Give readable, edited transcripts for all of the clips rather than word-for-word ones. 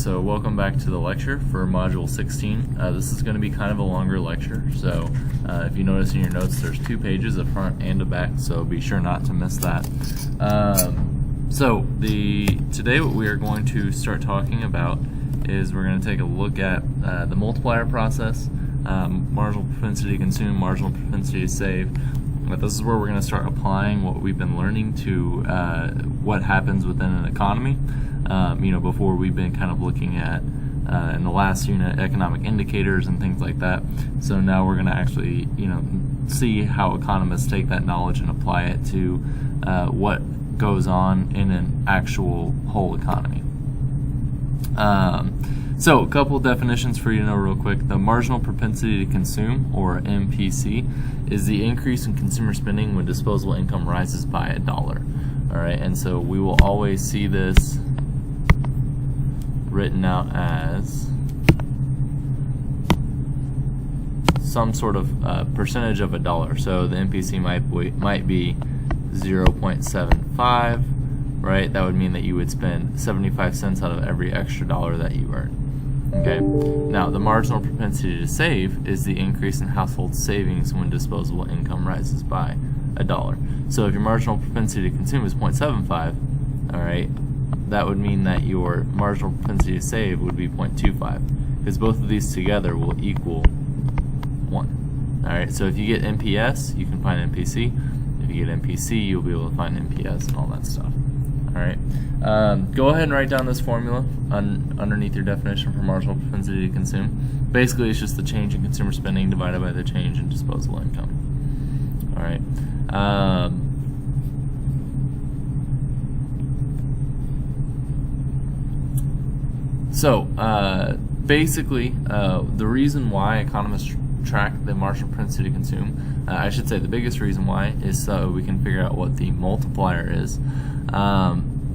so welcome back to the lecture for Module 16. This is going to be kind of a longer lecture, so if you notice in your notes there's 2 pages, a front and a back, so be sure not to miss that. Today what we are going to start talking about is we're going to take a look at the multiplier process, marginal propensity to consume, marginal propensity to save. But this is where we're going to start applying what we've been learning to what happens within an economy. Before we've been kind of looking at, in the last unit, economic indicators and things like that. So now we're going to actually, see how economists take that knowledge and apply it to what goes on in an actual whole economy. So a couple of definitions for you to know real quick. The marginal propensity to consume, or MPC, is the increase in consumer spending when disposable income rises by $1. All right, and so we will always see this written out as some sort of percentage of $1. So the MPC might be 0.75, right? That would mean that you would spend 75 cents out of every extra dollar that you earn. Okay. Now the marginal propensity to save is the increase in household savings when disposable income rises by $1. So if your marginal propensity to consume is 0.75, all right, that would mean that your marginal propensity to save would be 0.25, because both of these together will equal 1. All right, so if you get MPS, you can find MPC. If you get MPC, you'll be able to find MPS and all that stuff. All right, go ahead and write down this formula underneath your definition for marginal propensity to consume. Basically, it's just the change in consumer spending divided by the change in disposable income. All right. Basically, the reason why economists track the marginal propensity to consume, I should say the biggest reason why, is so we can figure out what the multiplier is.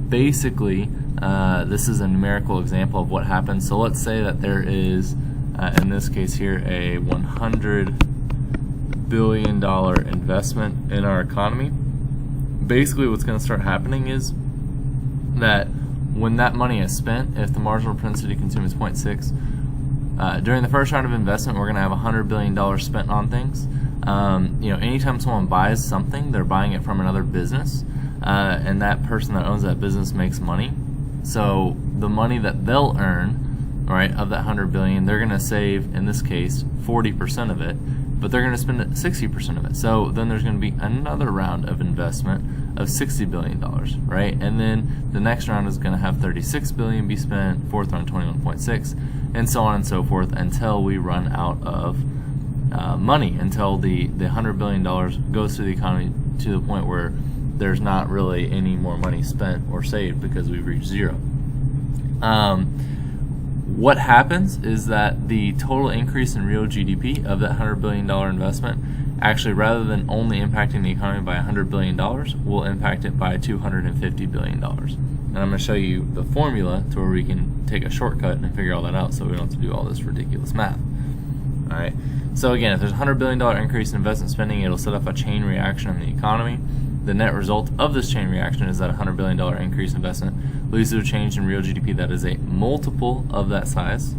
This is a numerical example of what happens. So let's say that there is, in this case here, a $100 billion investment in our economy. Basically what's going to start happening is that when that money is spent, if the marginal propensity to consume is 0.6, during the first round of investment, we're going to have $100 billion spent on things. Anytime someone buys something, they're buying it from another business, and that person that owns that business makes money. So the money that they'll earn, right, of that $100 billion, they're going to save, in this case, 40% of it, but they're going to spend 60% of it. So then there's going to be another round of investment of $60 billion, right? And then the next round is going to have $36 billion be spent, fourth round 21.6, and so on and so forth until we run out of money, until the $100 billion goes through the economy to the point where there's not really any more money spent or saved because we've reached zero. What happens is that the total increase in real GDP of that $100 billion investment, actually, rather than only impacting the economy by $100 billion, will impact it by $250 billion. And I'm going to show you the formula to where we can take a shortcut and figure all that out so we don't have to do all this ridiculous math. All right. So again, if there's a $100 billion increase in investment spending, it'll set off a chain reaction in the economy. The net result of this chain reaction is that a $100 billion increase in investment leads to a change in real GDP that is a multiple of that size.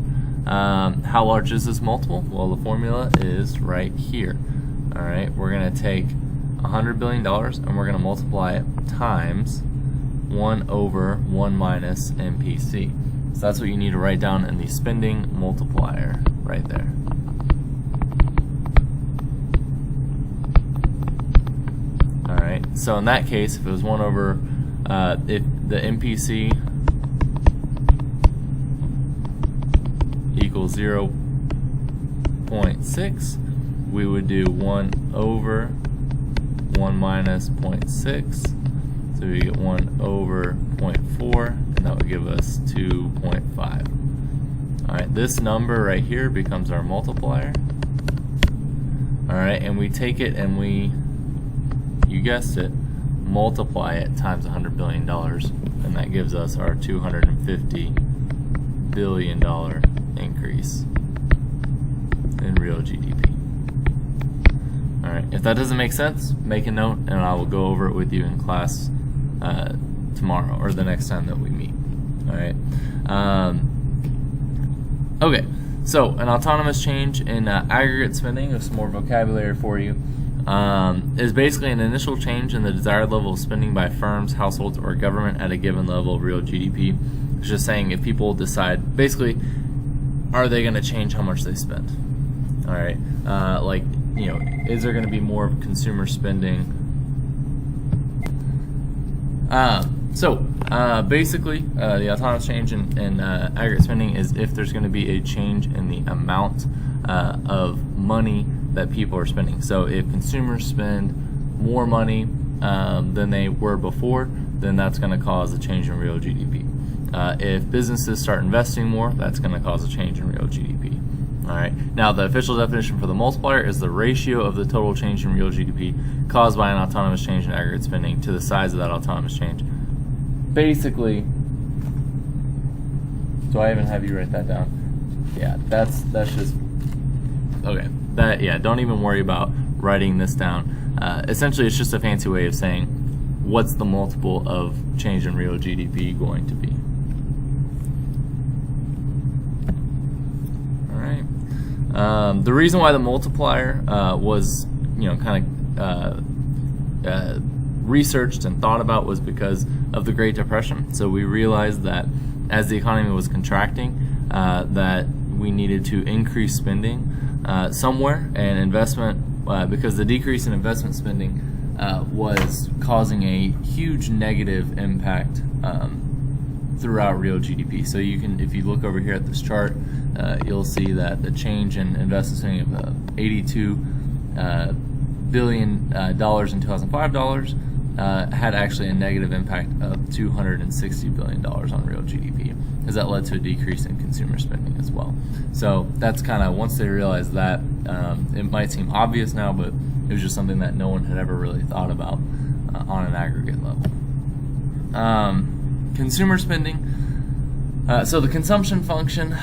How large is this multiple? Well, the formula is right here. All right, we're going to take $100 billion and we're going to multiply it times 1 over 1 minus MPC. So that's what you need to write down in the spending multiplier right there. All right, so in that case, if it was 1 over, if the MPC equals 0.6, we would do 1 over 1 minus 0.6, so we get 1 over 0.4, and that would give us 2.5. Alright, this number right here becomes our multiplier. Alright, and we take it and we, you guessed it, multiply it times $100 billion, and that gives us our $250 billion increase in real GDP. Alright, if that doesn't make sense, make a note and I will go over it with you in class tomorrow or the next time that we meet. Alright, Okay, so an autonomous change in aggregate spending, with some more vocabulary for you, is basically an initial change in the desired level of spending by firms, households, or government at a given level of real GDP. It's just saying if people decide, basically, are they going to change how much they spend? All right, like, you know, is there going to be more of consumer spending? Basically, the autonomous change in aggregate spending is if there's going to be a change in the amount of money that people are spending. So if consumers spend more money than they were before, then that's going to cause a change in real GDP. If businesses start investing more, that's going to cause a change in real GDP. All right. Now, the official definition for the multiplier is the ratio of the total change in real GDP caused by an autonomous change in aggregate spending to the size of that autonomous change. Basically, do I even have you write that down? Yeah, that's just okay. Don't even worry about writing this down. Essentially, it's just a fancy way of saying what's the multiple of change in real GDP going to be. The reason why the multiplier was, kind of researched and thought about was because of the Great Depression. So we realized that as the economy was contracting, that we needed to increase spending somewhere, and investment, because the decrease in investment spending was causing a huge negative impact throughout real GDP. So you can, if you look over here at this chart, you'll see that the change in investment spending of $82 billion in 2005 had actually a negative impact of $260 billion on real GDP, because that led to a decrease in consumer spending as well. So that's kind of, once they realized that, it might seem obvious now, but it was just something that no one had ever really thought about on an aggregate level. Consumer spending. So the consumption function,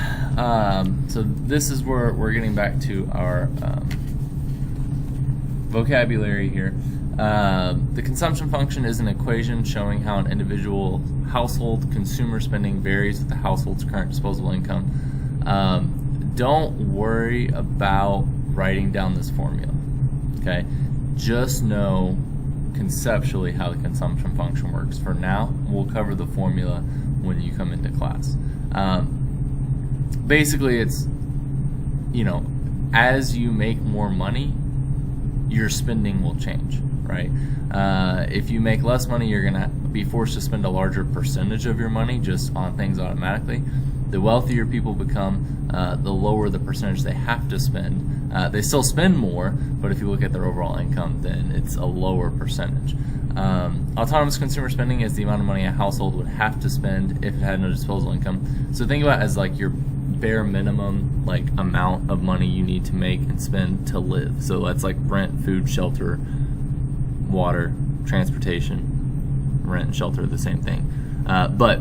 so this is where we're getting back to our vocabulary here. The consumption function is an equation showing how an individual household consumer spending varies with the household's current disposable income. Don't worry about writing down this formula, okay? Just know conceptually how the consumption function works. For now, we'll cover the formula when you come into class. Basically, it's, as you make more money, your spending will change, right? If you make less money, you're gonna be forced to spend a larger percentage of your money just on things automatically. The wealthier people become, the lower the percentage they have to spend. They still spend more, but if you look at their overall income, then it's a lower percentage. Autonomous consumer spending is the amount of money a household would have to spend if it had no disposable income. So think about it as like your bare minimum amount of money you need to make and spend to live. So that's like rent, food, shelter, water, transportation. Rent and shelter are the same thing. But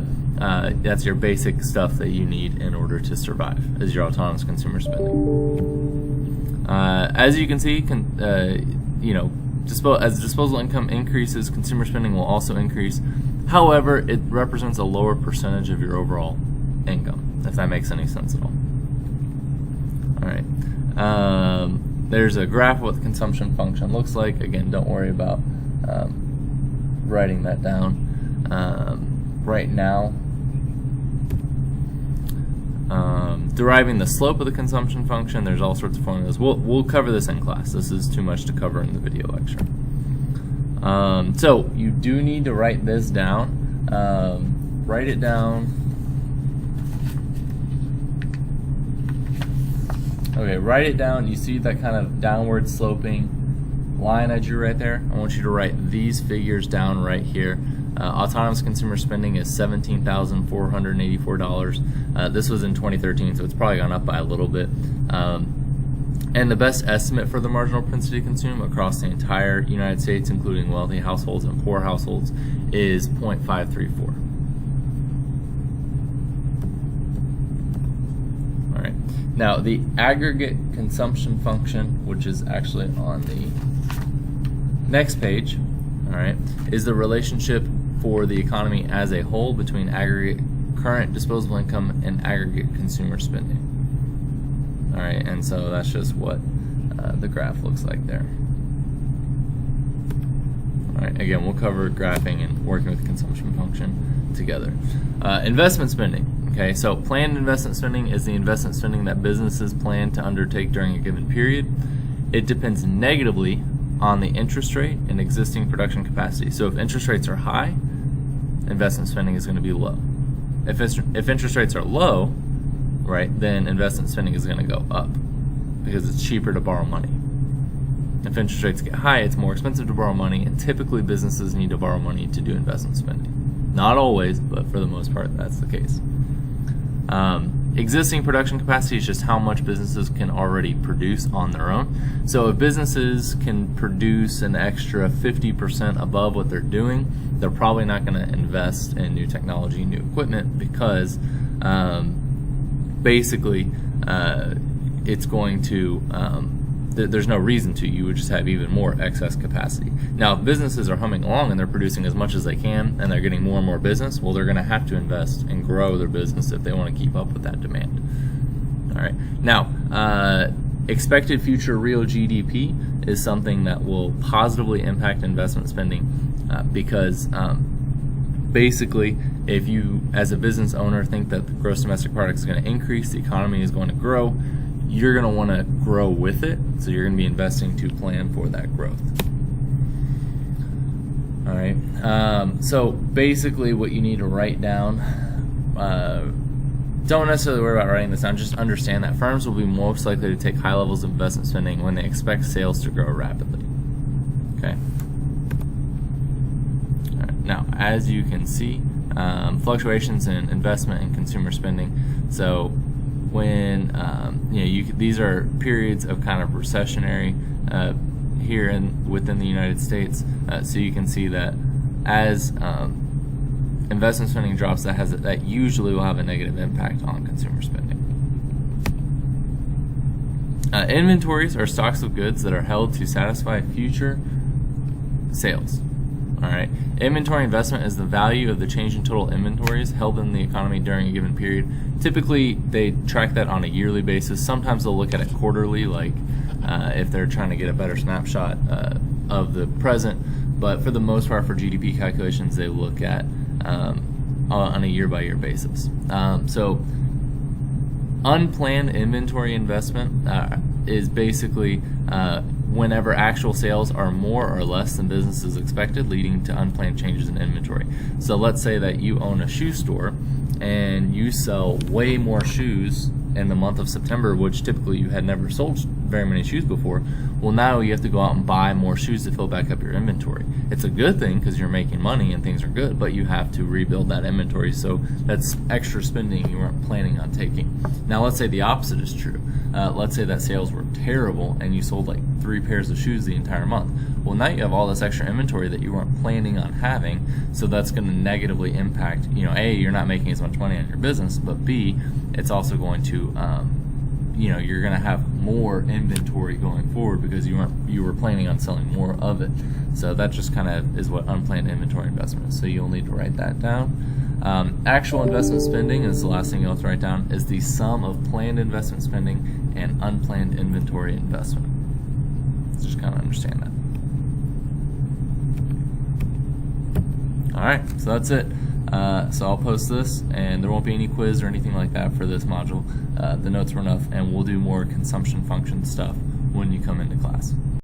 that's your basic stuff that you need in order to survive, is your autonomous consumer spending. As you can see, as disposable income increases, consumer spending will also increase. However, it represents a lower percentage of your overall income, if that makes any sense at all. All right. There's a graph of what the consumption function looks like. Again, don't worry about writing that down right now. Deriving the slope of the consumption function, there's all sorts of formulas. We'll cover this in class. This is too much to cover in the video lecture. So you do need to write this down. Write it down. Okay, write it down. You see that kind of downward sloping line I drew right there? I want you to write these figures down right here. Autonomous consumer spending is $17,484. This was in 2013, so it's probably gone up by a little bit. And the best estimate for the marginal propensity to consume across the entire United States, including wealthy households and poor households, is 0.534. All right. Now, the aggregate consumption function, which is actually on the next page, all right, is the relationship for the economy as a whole between aggregate current disposable income and aggregate consumer spending. All right, and so that's just what the graph looks like there. All right, again, we'll cover graphing and working with the consumption function together. Investment spending. Okay, so planned investment spending is the investment spending that businesses plan to undertake during a given period. It depends negatively on the interest rate and existing production capacity. So if interest rates are high, investment spending is going to be low. If interest rates are low, right, then investment spending is going to go up because it's cheaper to borrow money. If interest rates get high, it's more expensive to borrow money, and typically businesses need to borrow money to do investment spending. Not always, but for the most part, that's the case. Existing production capacity is just how much businesses can already produce on their own. So if businesses can produce an extra 50% above what they're doing, they're probably not going to invest in new technology, new equipment, because basically it's going to there's no reason to. You would just have even more excess capacity. Now, if businesses are humming along and they're producing as much as they can and they're getting more and more business, well, they're going to have to invest and grow their business if they want to keep up with that demand. All right. Now, expected future real GDP is something that will positively impact investment spending because basically, if you, as a business owner, think that the gross domestic product is going to increase, the economy is going to grow, you're going to want to grow with it, so you're going to be investing to plan for that growth. All right, so basically what you need to write down, don't necessarily worry about writing this down, just understand that firms will be most likely to take high levels of investment spending when they expect sales to grow rapidly. Okay. All right. Now, as you can see, fluctuations in investment and consumer spending. So when these are periods of kind of recessionary here within the United States, so you can see that as investment spending drops, that usually will have a negative impact on consumer spending. Inventories are stocks of goods that are held to satisfy future sales. All right. Inventory investment is the value of the change in total inventories held in the economy during a given period. Typically, they track that on a yearly basis. Sometimes they'll look at it quarterly, like if they're trying to get a better snapshot of the present. But for the most part, for GDP calculations, they look at on a year-by-year basis. So unplanned inventory investment is basically whenever actual sales are more or less than businesses expected, leading to unplanned changes in inventory. So let's say that you own a shoe store and you sell way more shoes in the month of September, which typically you had never sold very many shoes before. Well, now you have to go out and buy more shoes to fill back up your inventory. It's a good thing because you're making money and things are good, but you have to rebuild that inventory, so that's extra spending you weren't planning on taking. Now let's say the opposite is true. Let's say that sales were terrible and you sold like 3 pairs of shoes the entire month. Well, now you have all this extra inventory that you weren't planning on having, so that's going to negatively impact, A, you're not making as much money on your business, but B, it's also going to, you're going to have more inventory going forward because you were planning on selling more of it. So that just kind of is what unplanned inventory investment is. So you'll need to write that down. Actual investment spending is the last thing you'll have to write down, is the sum of planned investment spending and unplanned inventory investment. Just kind of understand that. All right, so that's it. So I'll post this, and there won't be any quiz or anything like that for this module. The notes were enough, and we'll do more consumption function stuff when you come into class.